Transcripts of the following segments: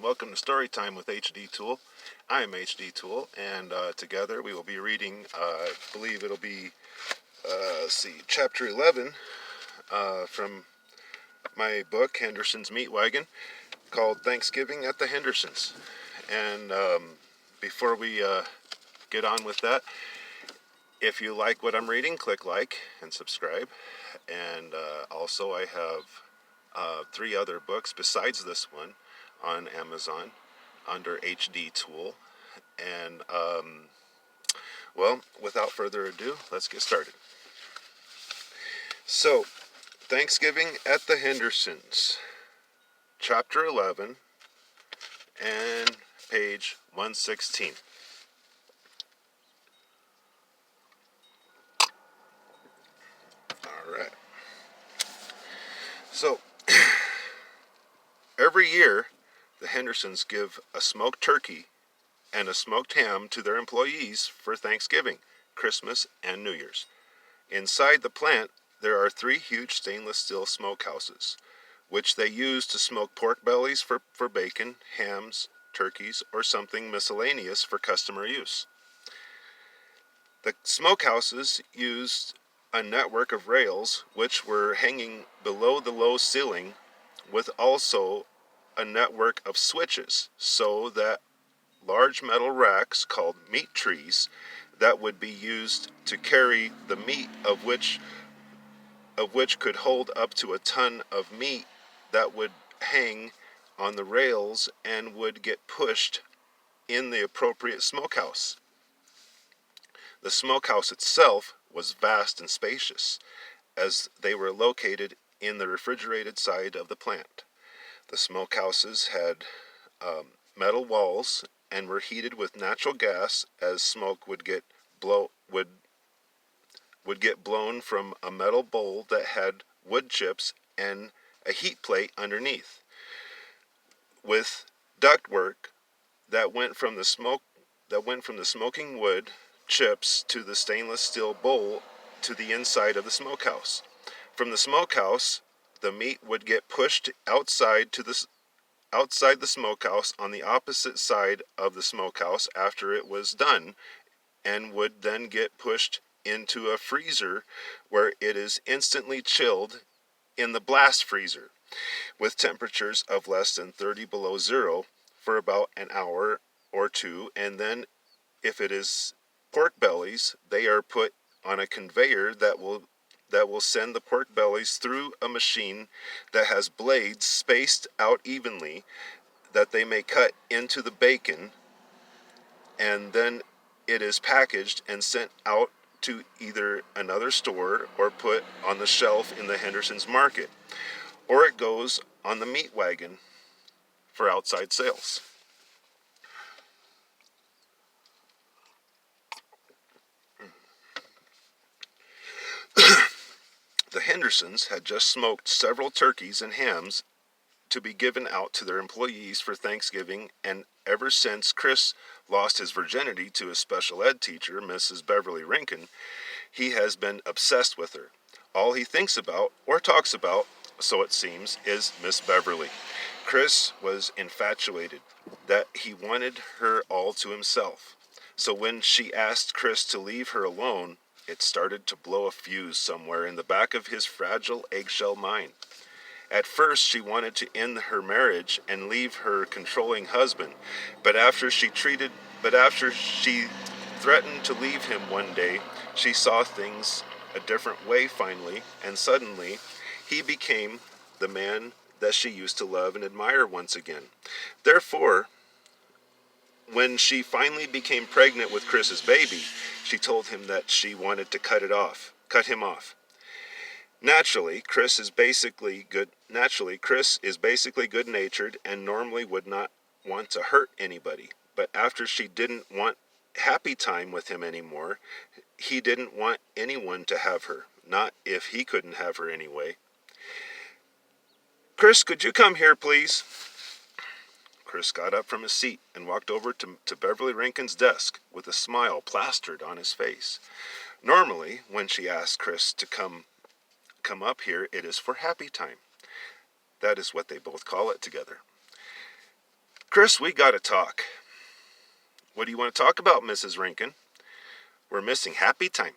welcome to Storytime with HDThul. I am HDThul, and together we will be reading, I believe it'll be, chapter 11 from my book, Henderson's Meat Wagon, called Thanksgiving at the Hendersons. And before we get on with that, if you like what I'm reading, click like and subscribe. And also I have 3 other books besides this one on Amazon under HDThul. And well, without further ado, let's get started. So, Thanksgiving at the Hendersons, chapter 11 and page 116. All right. So, every year, the Hendersons give a smoked turkey and a smoked ham to their employees for Thanksgiving, Christmas, and New Year's. Inside the plant, there are 3 huge stainless steel smokehouses, which they use to smoke pork bellies for bacon, hams, turkeys, or something miscellaneous for customer use. The smokehouses used a network of rails which were hanging below the low ceiling, with also a network of switches, so that large metal racks called meat trees that would be used to carry the meat of which could hold up to a ton of meat that would hang on the rails and would get pushed in the appropriate smokehouse. The smokehouse itself was vast and spacious, as they were located in the refrigerated side of the plant. The smokehouses had metal walls and were heated with natural gas, as smoke would get blown from a metal bowl that had wood chips and a heat plate underneath, with ductwork that went from the smoking wood chips to the stainless steel bowl to the inside of the smokehouse. From the smokehouse, the meat would get pushed outside the smokehouse on the opposite side of the smokehouse after it was done, and would then get pushed into a freezer where it is instantly chilled in the blast freezer with temperatures of less than 30 below zero for about an hour or 2, and then if it is pork bellies, they are put on a conveyor that will send the pork bellies through a machine that has blades spaced out evenly that they may cut into the bacon, and then it is packaged and sent out to either another store or put on the shelf in the Henderson's market, or it goes on the meat wagon for outside sales. The Hendersons had just smoked several turkeys and hams to be given out to their employees for Thanksgiving, and ever since Chris lost his virginity to his special ed teacher, Mrs. Beverly Rankin, he has been obsessed with her. All he thinks about, or talks about, so it seems, is Miss Beverly. Chris was infatuated, that he wanted her all to himself. So when she asked Chris to leave her alone, it started to blow a fuse somewhere in the back of his fragile eggshell mind. At first, she wanted to end her marriage and leave her controlling husband, but after she threatened to leave him one day, she saw things a different way finally, and suddenly he became the man that she used to love and admire once again. Therefore, when she finally became pregnant with Chris's baby, she told him that she wanted to cut him off. Naturally, Chris is basically good-natured and normally would not want to hurt anybody. But after she didn't want happy time with him anymore, he didn't want anyone to have her. Not if he couldn't have her anyway. "Chris, could you come here, please?" Chris got up from his seat and walked over to Beverly Rankin's desk with a smile plastered on his face. Normally, when she asked Chris to come up here, it is for happy time. That is what they both call it together. Chris, we gotta talk. What do you want to talk about, Mrs. Rankin? We're missing happy time.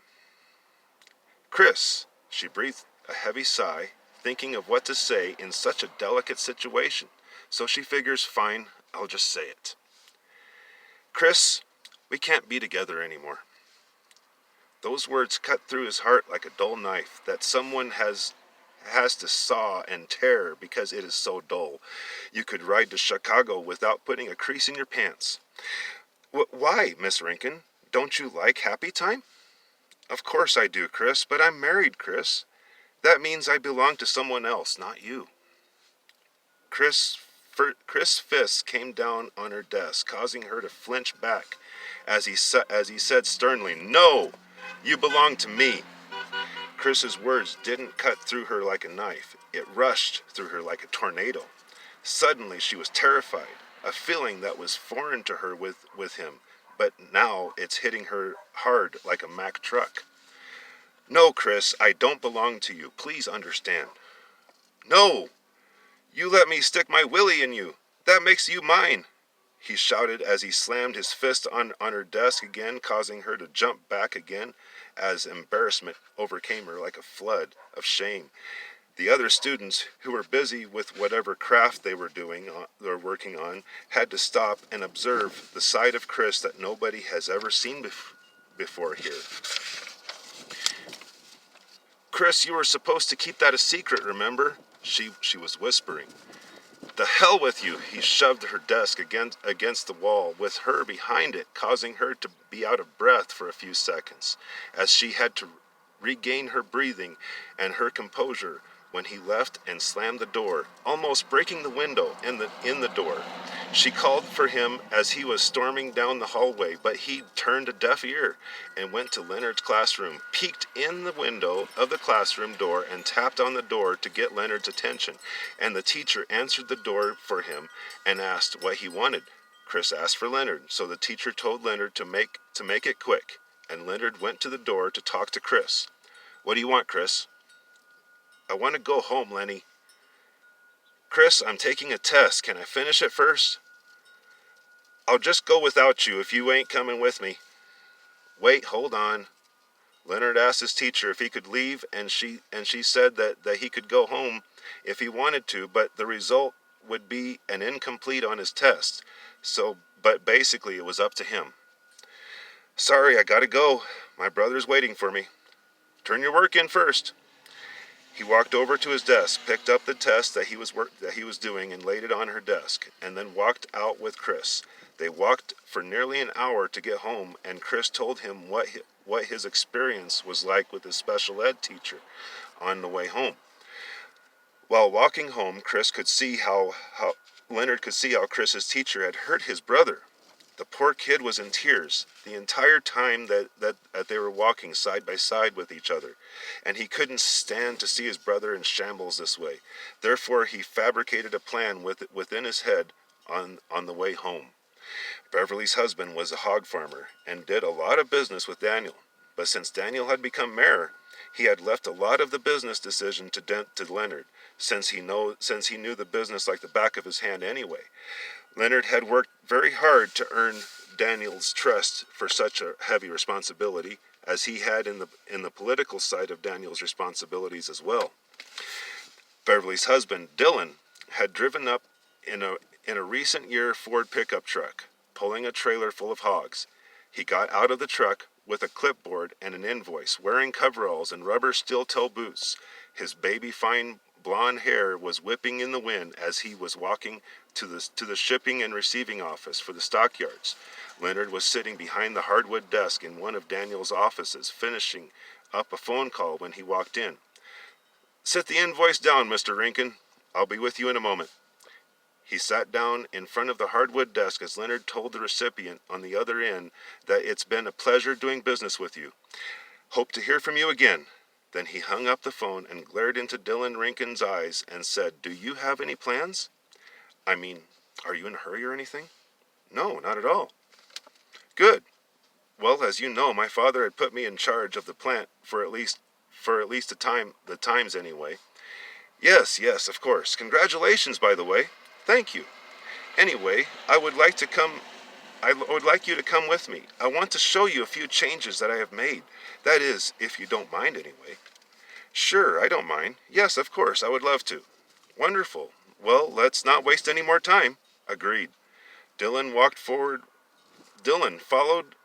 Chris, she breathed a heavy sigh, thinking of what to say in such a delicate situation. So she figures, fine, I'll just say it. Chris, we can't be together anymore. Those words cut through his heart like a dull knife that someone has to saw and tear because it is so dull. You could ride to Chicago without putting a crease in your pants. Why, Miss Rankin? Don't you like happy time? Of course I do, Chris, but I'm married, Chris. That means I belong to someone else, not you. Chris' fists came down on her desk, causing her to flinch back as he said sternly, "No, you belong to me." Chris's words didn't cut through her like a knife. It rushed through her like a tornado. Suddenly she was terrified, a feeling that was foreign to her with him, but now it's hitting her hard like a Mack truck. No, Chris, I don't belong to you. Please understand. No! You let me stick my willy in you. That makes you mine, he shouted as he slammed his fist on her desk again, causing her to jump back again as embarrassment overcame her like a flood of shame. The other students, who were busy with whatever craft they were working on, had to stop and observe the side of Chris that nobody has ever seen before here. Chris, you were supposed to keep that a secret, remember? She was whispering. The hell with you! He shoved her desk against the wall, with her behind it, causing her to be out of breath for a few seconds, as she had to regain her breathing and her composure when he left and slammed the door, almost breaking the window in the door. She called for him as he was storming down the hallway, but he turned a deaf ear and went to Leonard's classroom, peeked in the window of the classroom door and tapped on the door to get Leonard's attention, and the teacher answered the door for him and asked what he wanted. Chris asked for Leonard, so the teacher told Leonard to make it quick, and Leonard went to the door to talk to Chris. What do you want, Chris? I want to go home, Lenny. Chris, I'm taking a test. Can I finish it first? I'll just go without you if you ain't coming with me. Wait, hold on. Leonard asked his teacher if he could leave, and she said that he could go home if he wanted to, but the result would be an incomplete on his test. But basically it was up to him. Sorry, I gotta go. My brother's waiting for me. Turn your work in first. He walked over to his desk, picked up the test that he was doing, and laid it on her desk, and then walked out with Chris. They walked for nearly an hour to get home, and Chris told him what his experience was like with his special ed teacher on the way home. While walking home, Leonard could see how Chris's teacher had hurt his brother. The poor kid was in tears the entire time that they were walking side by side with each other, and he couldn't stand to see his brother in shambles this way. Therefore, he fabricated a plan within his head on the way home. Beverly's husband was a hog farmer and did a lot of business with Daniel, but since Daniel had become mayor, he had left a lot of the business decision to Leonard, since he knew the business like the back of his hand anyway. Leonard had worked very hard to earn Daniel's trust for such a heavy responsibility, as he had in the political side of Daniel's responsibilities as well. Beverly's husband, Dylan, had driven up in a recent year Ford pickup truck, pulling a trailer full of hogs. He got out of the truck with a clipboard and an invoice, wearing coveralls and rubber steel-toe boots. His baby-fine blonde hair was whipping in the wind as he was walking to the shipping and receiving office for the stockyards. Leonard was sitting behind the hardwood desk in one of Daniel's offices, finishing up a phone call when he walked in. Set the invoice down, Mr. Rankin. I'll be with you in a moment. He sat down in front of the hardwood desk as Leonard told the recipient on the other end that it's been a pleasure doing business with you. Hope to hear from you again. Then he hung up the phone and glared into Dylan Rankin's eyes and said, Do you have any plans? I mean, are you in a hurry or anything? No, not at all. Good. Well, as you know, my father had put me in charge of the plant for at least the times anyway. Yes, of course. Congratulations, by the way. Thank you. Anyway, I would like you to come with me. I want to show you a few changes that I have made. That is, if you don't mind anyway. Sure, I don't mind. Yes, of course, I would love to. Wonderful. Well, let's not waste any more time. Agreed. Dylan walked forward. Dylan followed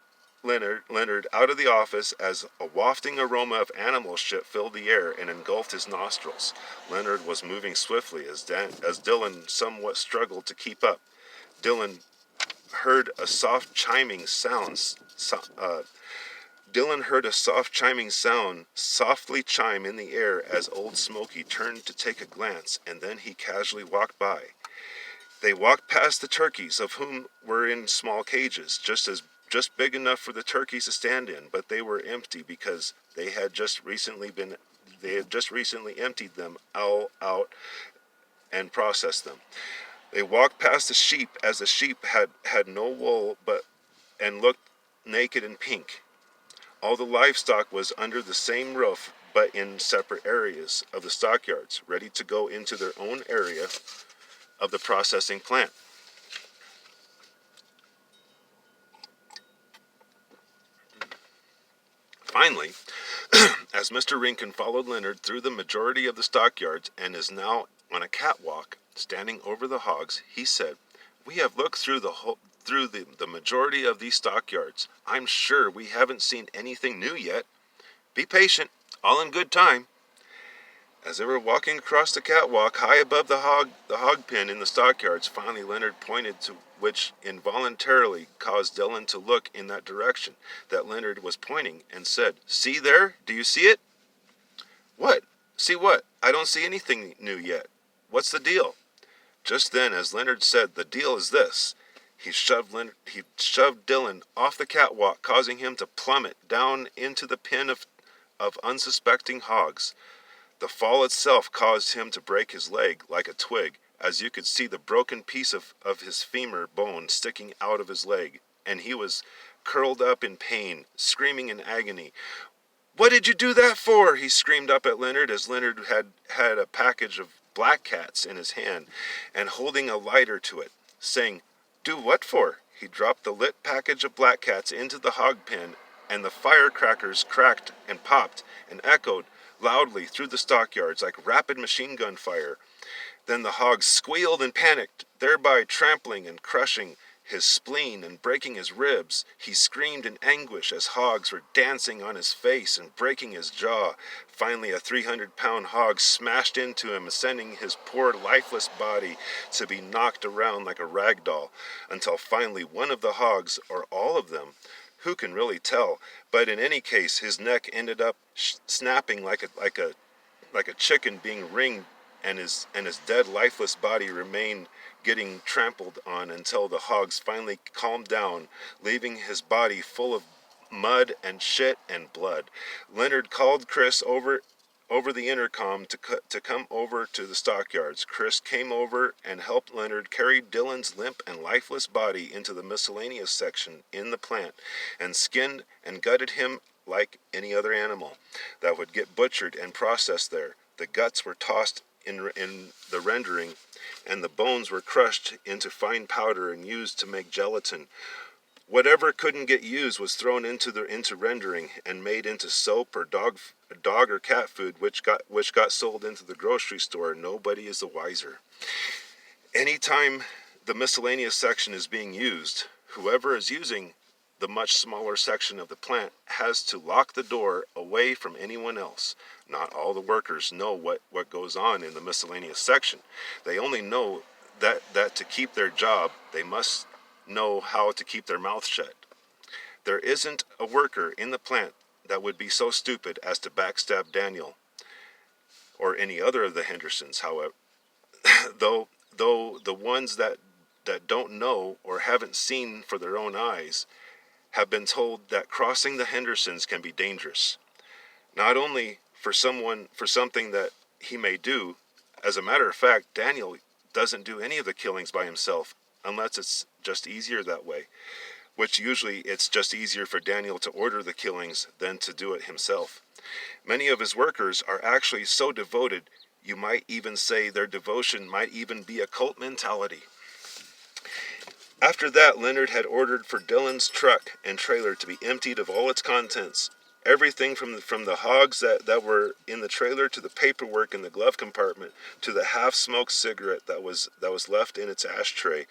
Leonard out of the office as a wafting aroma of animal shit filled the air and engulfed his nostrils. Leonard was moving swiftly as Dylan somewhat struggled to keep up. Dylan heard a soft chiming sound. Dylan heard a soft chiming sound softly chime in the air as Old Smoky turned to take a glance, and then he casually walked by. They walked past the turkeys, of whom were in small cages, just big enough for the turkeys to stand in, but they were empty because they had just recently emptied them all out and processed them. They walked past the sheep as the sheep had no wool and looked naked and pink. All the livestock was under the same roof but in separate areas of the stockyards, ready to go into their own area of the processing plant. Finally, as Mr. Rinkin followed Leonard through the majority of the stockyards and is now on a catwalk standing over the hogs, he said, "We have looked through the majority of these stockyards. I'm sure we haven't seen anything new yet. Be patient, all in good time." As they were walking across the catwalk high above the hog pen in the stockyards, finally Leonard pointed to which involuntarily caused Dylan to look in that direction that Leonard was pointing and said, "See there? Do you see it?" "What? See what? I don't see anything new yet. What's the deal?" Just then, as Leonard said, "The deal is this." He shoved Dylan off the catwalk, causing him to plummet down into the pen of unsuspecting hogs. The fall itself caused him to break his leg like a twig, as you could see the broken piece of his femur bone sticking out of his leg, and he was curled up in pain, screaming in agony. "What did you do that for?" he screamed up at Leonard as Leonard had a package of black cats in his hand and holding a lighter to it, saying, "Do what for?" He dropped the lit package of black cats into the hog pen, and the firecrackers cracked and popped and echoed loudly through the stockyards like rapid machine gun fire. Then the hogs squealed and panicked, thereby trampling and crushing his spleen and breaking his ribs. He screamed in anguish as hogs were dancing on his face and breaking his jaw. Finally, a 300-pound hog smashed into him, sending his poor lifeless body to be knocked around like a rag doll, until finally one of the hogs, or all of them, who can really tell? But in any case, his neck ended up snapping like a chicken being ringed, and his dead, lifeless body remained getting trampled on until the hogs finally calmed down, leaving his body full of mud and shit and blood. Leonard called Chris over the intercom to come over to the stockyards. Chris came over and helped Leonard carry Dylan's limp and lifeless body into the miscellaneous section in the plant and skinned and gutted him like any other animal that would get butchered and processed there. The guts were tossed in the rendering, and the bones were crushed into fine powder and used to make gelatin. Whatever couldn't get used was thrown into rendering and made into soap or dog or cat food, which got sold into the grocery store. Nobody is the wiser. Anytime the miscellaneous section is being used, whoever is using the much smaller section of the plant has to lock the door away from anyone else. Not all the workers know what goes on in the miscellaneous section. They only know that to keep their job, they must know how to keep their mouth shut. There isn't a worker in the plant that would be so stupid as to backstab Daniel or any other of the Hendersons, however, though the ones that don't know or haven't seen for their own eyes have been told that crossing the Hendersons can be dangerous. Not only for something that he may do. As a matter of fact, Daniel doesn't do any of the killings by himself unless it's just easier that way, which usually it's just easier for Daniel to order the killings than to do it himself. Many of his workers are actually so devoted, you might even say their devotion might even be a cult mentality. After that, Leonard had ordered for Dylan's truck and trailer to be emptied of all its contents. Everything from the hogs that were in the trailer to the paperwork in the glove compartment to the half-smoked cigarette that was left in its ashtray.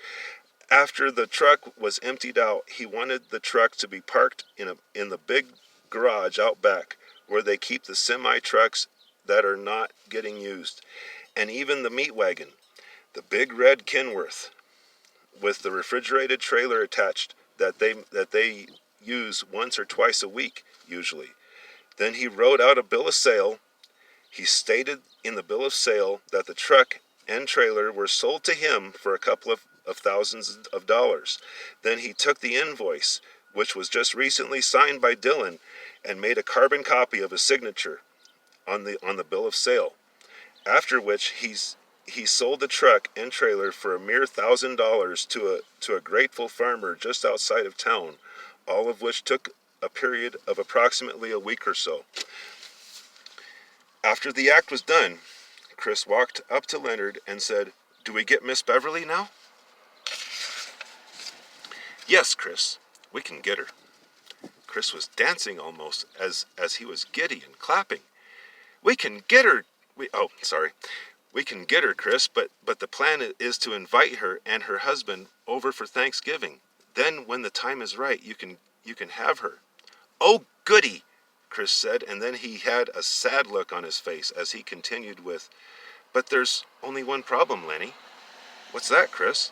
After the truck was emptied out, he wanted the truck to be parked in the big garage out back where they keep the semi-trucks that are not getting used, and even the meat wagon, the big red Kenworth with the refrigerated trailer attached that they use once or twice a week usually. Then he wrote out a bill of sale. He stated in the bill of sale that the truck and trailer were sold to him for a couple of thousands of dollars. Then he took the invoice, which was just recently signed by Dylan, and made a carbon copy of his signature on the bill of sale. After which he sold the truck and trailer for a mere $1,000 to a grateful farmer just outside of town, all of which took a period of approximately a week or so. After the act was done, Chris walked up to Leonard and said, "Do we get Miss Beverly now?" "Yes, Chris, we can get her." Chris was dancing almost as he was giddy and clapping. "We can get her. We can get her, Chris, but the plan is to invite her and her husband over for Thanksgiving. Then when the time is right, you can have her." "Oh, goody," Chris said, and then he had a sad look on his face as he continued with, "But there's only one problem, Lenny." "What's that, Chris?"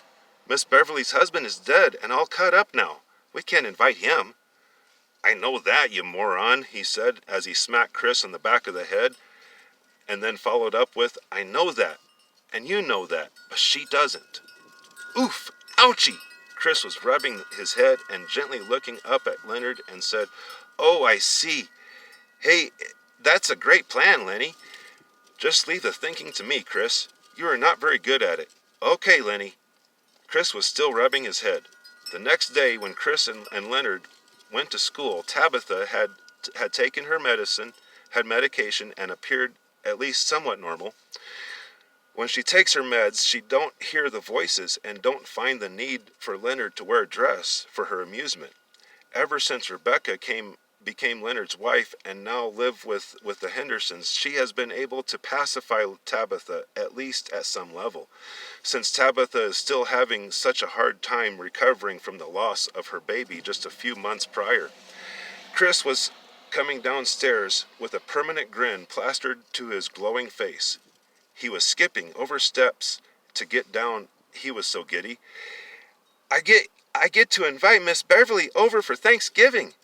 "Miss Beverly's husband is dead and all cut up now. We can't invite him." "I know that, you moron," he said as he smacked Chris on the back of the head, and then followed up with, "I know that, and you know that, but she doesn't." "Oof! Ouchie!" Chris was rubbing his head and gently looking up at Leonard and said, "Oh, I see. Hey, that's a great plan, Lenny. Just leave the thinking to me, Chris. You are not very good at it." "Okay, Lenny." Chris was still rubbing his head. The next day, when Chris and Leonard went to school, Tabitha had taken her medication, and appeared at least somewhat normal. When she takes her meds, she don't hear the voices and don't find the need for Leonard to wear a dress for her amusement. Ever since Rebecca became Leonard's wife and now live with the Hendersons, she has been able to pacify Tabitha, at least at some level, since Tabitha is still having such a hard time recovering from the loss of her baby just a few months prior. Chris was coming downstairs with a permanent grin plastered to his glowing face. He was skipping over steps to get down. He was so giddy. I get to invite Miss Beverly over for Thanksgiving,"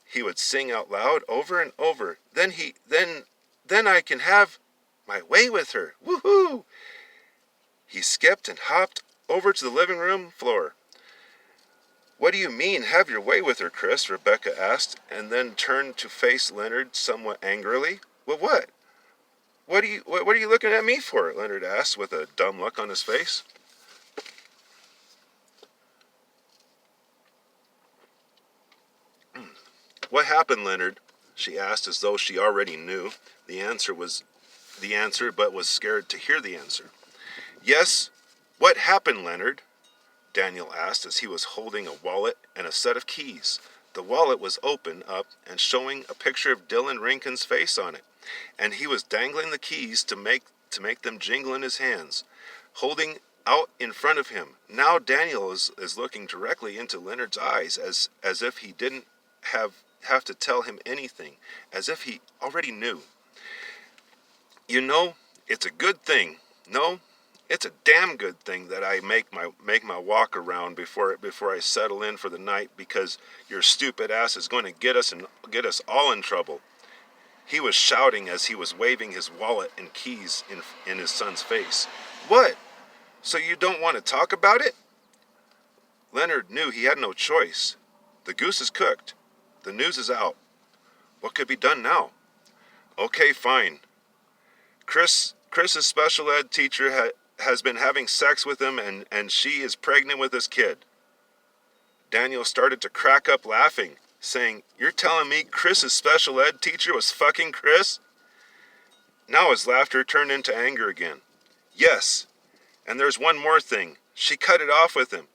he would sing out loud over and over. Then I can have my way with her. Woohoo!" He skipped and hopped over to the living room floor. "What do you mean, have your way with her, Chris?" Rebecca asked, and then turned to face Leonard somewhat angrily. "Well, what? What are you looking at me for?" Leonard asked with a dumb look on his face. "What happened, Leonard?" she asked, as though she already knew the answer, but was scared to hear the answer. "Yes, what happened, Leonard?" Daniel asked as he was holding a wallet and a set of keys. The wallet was open up and showing a picture of Dylan Rankin's face on it, and he was dangling the keys to make them jingle in his hands, holding out in front of him. Now Daniel is looking directly into Leonard's eyes as if he didn't have to tell him anything, as if he already knew. "You know, it's a good thing. No, it's a damn good thing that I make my walk around before I settle in for the night, because your stupid ass is going to get us all in trouble." He was shouting as he was waving his wallet and keys in his son's face. "What? So you don't want to talk about it?" Leonard knew he had no choice. The goose is cooked. The news is out. What could be done now? "Okay, fine. Chris's special ed teacher has been having sex with him, and she is pregnant with his kid." Daniel started to crack up laughing, saying, "You're telling me Chris's special ed teacher was fucking Chris?" Now his laughter turned into anger again. "Yes, and there's one more thing. She cut it off with him.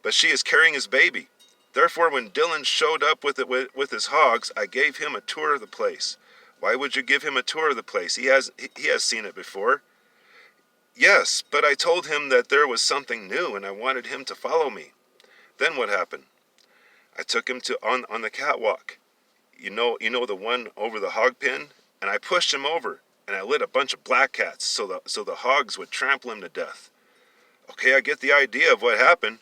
but she is carrying his baby. Therefore, when Dylan showed up with his hogs, I gave him a tour of the place. Why would you give him a tour of the place? He has seen it before. Yes, but I told him that there was something new and I wanted him to follow me. Then what happened? I took him to on the catwalk. You know the one over the hog pen, and I pushed him over and I lit a bunch of black cats so the hogs would trample him to death. Okay, I get the idea of what happened.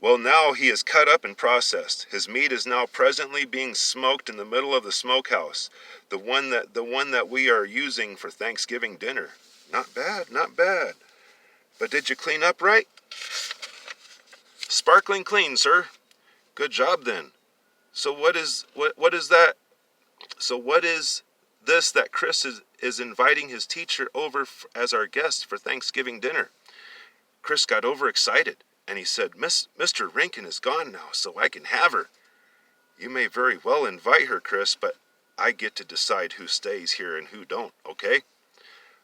Well, now he is cut up and processed. His meat is now presently being smoked in the middle of the smokehouse, the one that we are using for Thanksgiving dinner. Not bad, not bad. But did you clean up right? Sparkling clean, sir. Good job then. So what is that? So what is this that Chris is inviting his teacher over as our guest for Thanksgiving dinner? Chris got overexcited. And he said, Mr. Rinkin is gone now, so I can have her. You may very well invite her, Chris, but I get to decide who stays here and who don't, okay?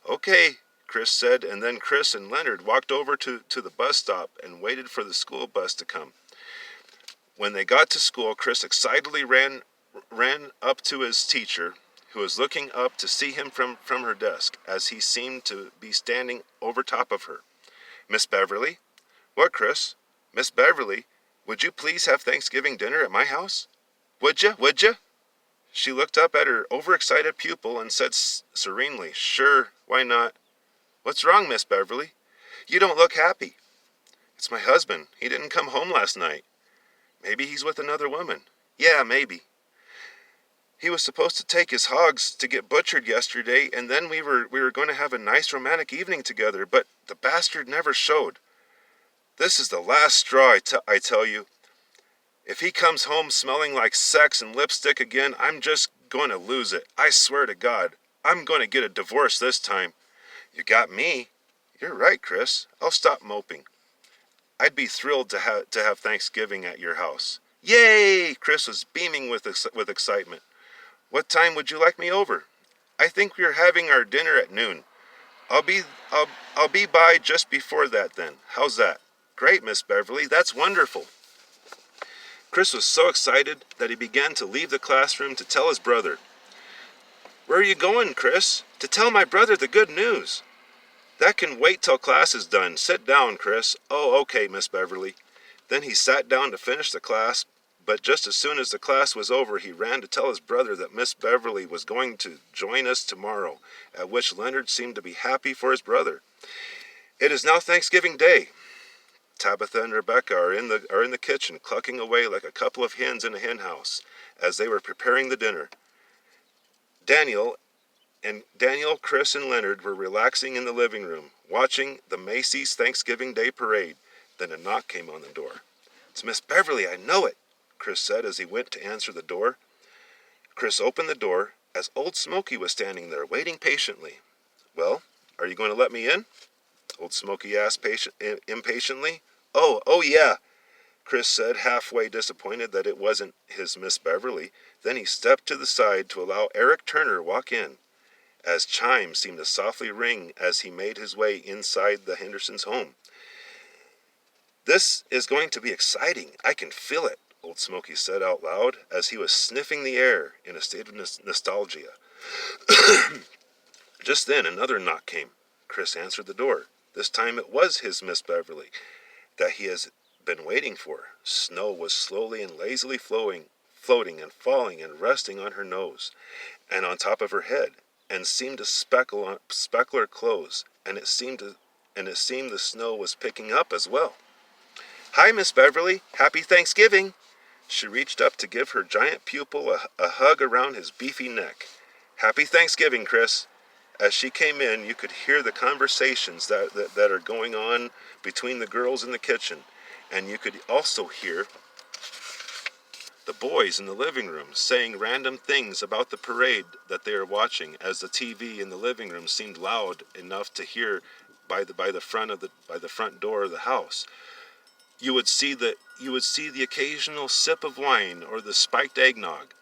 Okay, Chris said, and then Chris and Leonard walked over to the bus stop and waited for the school bus to come. When they got to school, Chris excitedly ran up to his teacher, who was looking up to see him from her desk, as he seemed to be standing over top of her. Miss Beverly? What, Chris? Miss Beverly, would you please have Thanksgiving dinner at my house? Would ya? She looked up at her overexcited pupil and said serenely, Sure, why not? What's wrong, Miss Beverly? You don't look happy. It's my husband. He didn't come home last night. Maybe he's with another woman. Yeah, maybe. He was supposed to take his hogs to get butchered yesterday, and then we were going to have a nice romantic evening together, but the bastard never showed. This is the last straw, I tell you. If he comes home smelling like sex and lipstick again, I'm just going to lose it. I swear to God, I'm going to get a divorce this time. You got me. You're right, Chris. I'll stop moping. I'd be thrilled to have Thanksgiving at your house. Yay! Chris was beaming with excitement. What time would you like me over? I think we're having our dinner at noon. I'll be by just before that then. How's that? Great, Miss Beverly. That's wonderful. Chris was so excited that he began to leave the classroom to tell his brother. Where are you going, Chris? To tell my brother the good news. That can wait till class is done. Sit down, Chris. Oh, okay, Miss Beverly. Then he sat down to finish the class, but just as soon as the class was over, he ran to tell his brother that Miss Beverly was going to join us tomorrow, at which Leonard seemed to be happy for his brother. It is now Thanksgiving Day. Tabitha and Rebecca are in the kitchen, clucking away like a couple of hens in a hen house, as they were preparing the dinner. Daniel, Chris, and Leonard were relaxing in the living room, watching the Macy's Thanksgiving Day Parade. Then a knock came on the door. It's Miss Beverly, I know it, Chris said as he went to answer the door. Chris opened the door as Old Smoky was standing there, waiting patiently. Well, are you going to let me in? Old Smoky asked impatiently. Oh yeah, Chris said, halfway disappointed that it wasn't his Miss Beverly. Then he stepped to the side to allow Eric Turner walk in, as chimes seemed to softly ring as he made his way inside the Henderson's home. This is going to be exciting. I can feel it, Old Smoky said out loud as he was sniffing the air in a state of nostalgia. Just then another knock came. Chris answered the door. This time it was his Miss Beverly that he has been waiting for. Snow was slowly and lazily floating and falling and resting on her nose and on top of her head, and seemed to speckle her clothes, and it seemed the snow was picking up as well. Hi, Miss Beverly. Happy Thanksgiving. She reached up to give her giant pupil a hug around his beefy neck. Happy Thanksgiving, Chris. As she came in, you could hear the conversations that are going on between the girls in the kitchen, and you could also hear the boys in the living room saying random things about the parade that they are watching, as the TV in the living room seemed loud enough to hear by the front door of the house. You would see the occasional sip of wine or the spiked eggnog.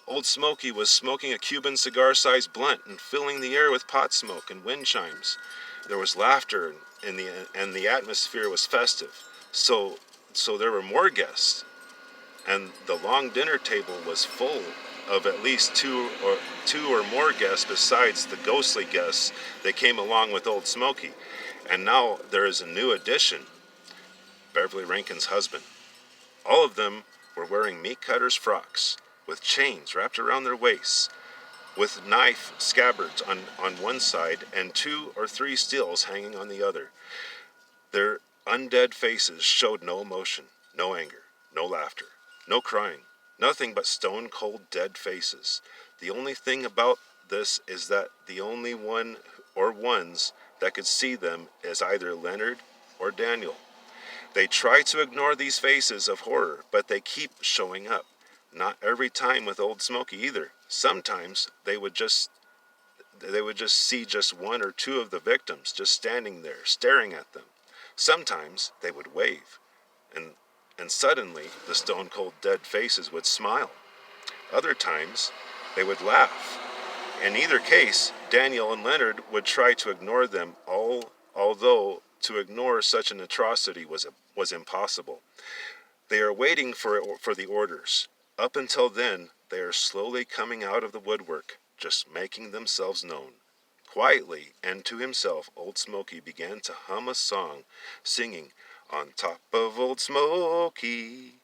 Old Smoky was smoking a Cuban cigar-sized blunt and filling the air with pot smoke and wind chimes. There was laughter, and the atmosphere was festive. So, so there were more guests, and the long dinner table was full of at least two or more guests besides the ghostly guests that came along with Old Smoky. And now there is a new addition, Beverly Rankin's husband. All of them were wearing meat cutters' frocks, with chains wrapped around their waists, with knife scabbards on one side and 2 or 3 steels hanging on the other. Their undead faces showed no emotion, no anger, no laughter, no crying, nothing but stone-cold dead faces. The only thing about this is that the only one or ones that could see them is either Leonard or Daniel. They try to ignore these faces of horror, but they keep showing up. Not every time with Old Smoky either. Sometimes they would just see just 1 or 2 of the victims just standing there staring at them. Sometimes they would wave, and suddenly the stone cold dead faces would smile. Other times they would laugh. In either case, Daniel and Leonard would try to ignore them, although to ignore such an atrocity was impossible. They are waiting for the orders. Up until then, they are slowly coming out of the woodwork, just making themselves known. Quietly and to himself, Old Smoky began to hum a song, singing, "On top of Old Smoky,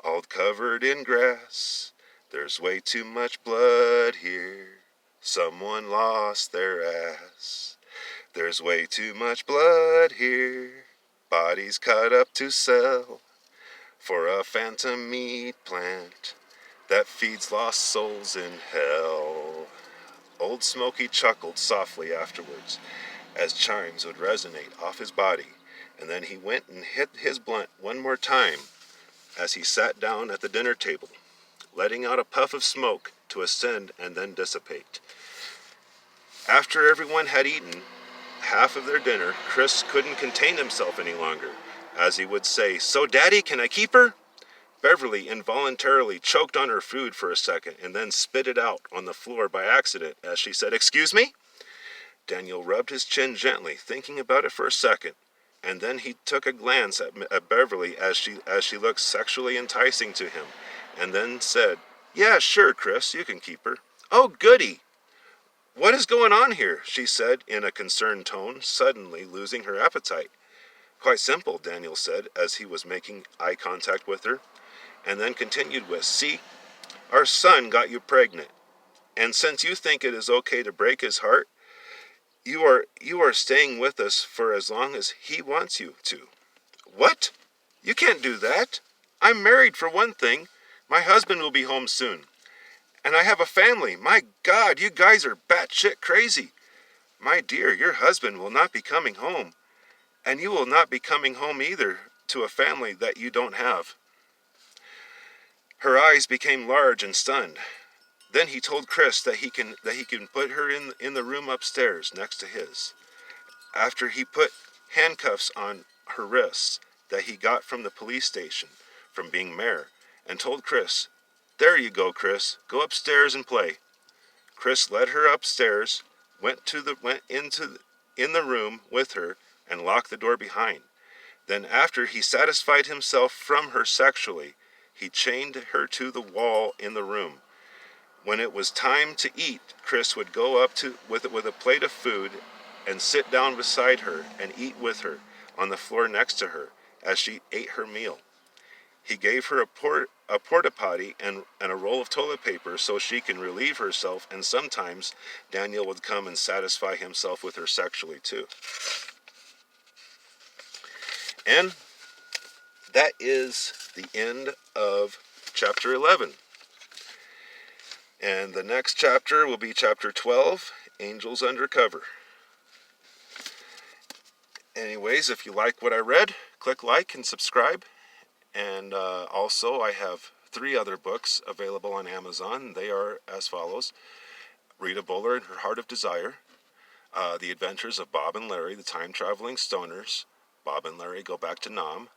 all covered in grass, there's way too much blood here. Someone lost their ass. There's way too much blood here. Bodies cut up to sell for a phantom meat plant that feeds lost souls in hell." Old Smoky chuckled softly afterwards, as chimes would resonate off his body, and then he went and hit his blunt one more time as he sat down at the dinner table, letting out a puff of smoke to ascend and then dissipate. After everyone had eaten half of their dinner, Chris couldn't contain himself any longer, as he would say, "So, Daddy, can I keep her?" Beverly involuntarily choked on her food for a second and then spit it out on the floor by accident as she said, "Excuse me?" Daniel rubbed his chin gently, thinking about it for a second, and then he took a glance at Beverly as she looked sexually enticing to him, and then said, "Yeah, sure, Chris, you can keep her." "Oh, goody! What is going on here?" she said in a concerned tone, suddenly losing her appetite. "Quite simple," Daniel said as he was making eye contact with her, and then continued with, "See, our son got you pregnant, and since you think it is okay to break his heart, you are staying with us for as long as he wants you to." "What? You can't do that. I'm married for one thing. My husband will be home soon. And I have a family. My God, you guys are batshit crazy." "My dear, your husband will not be coming home. And you will not be coming home either to a family that you don't have." Her eyes became large and stunned. Then he told Chris that he can put her in the room upstairs next to his. After he put handcuffs on her wrists that he got from the police station from being mayor, and told Chris, "There you go, Chris. Go upstairs and play." Chris led her upstairs, went in the room with her, and locked the door behind. Then after he satisfied himself from her sexually, he chained her to the wall in the room. When it was time to eat, Chris would go up with a plate of food and sit down beside her and eat with her on the floor next to her as she ate her meal. He gave her a porta potty and a roll of toilet paper so she can relieve herself, and sometimes Daniel would come and satisfy himself with her sexually too. And that is the end of chapter 11. And the next chapter will be chapter 12, Angels Undercover. Anyways, if you like what I read, click like and subscribe. And also, I have 3 other books available on Amazon. They are as follows: Rita Bowler and Her Heart of Desire, The Adventures of Bob and Larry, the Time-Traveling Stoners, Bob and Larry Go Back to Nam,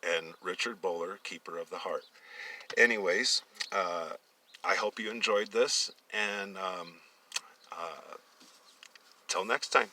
and Richard Bowler, Keeper of the Heart. Anyways, I hope you enjoyed this, and till next time.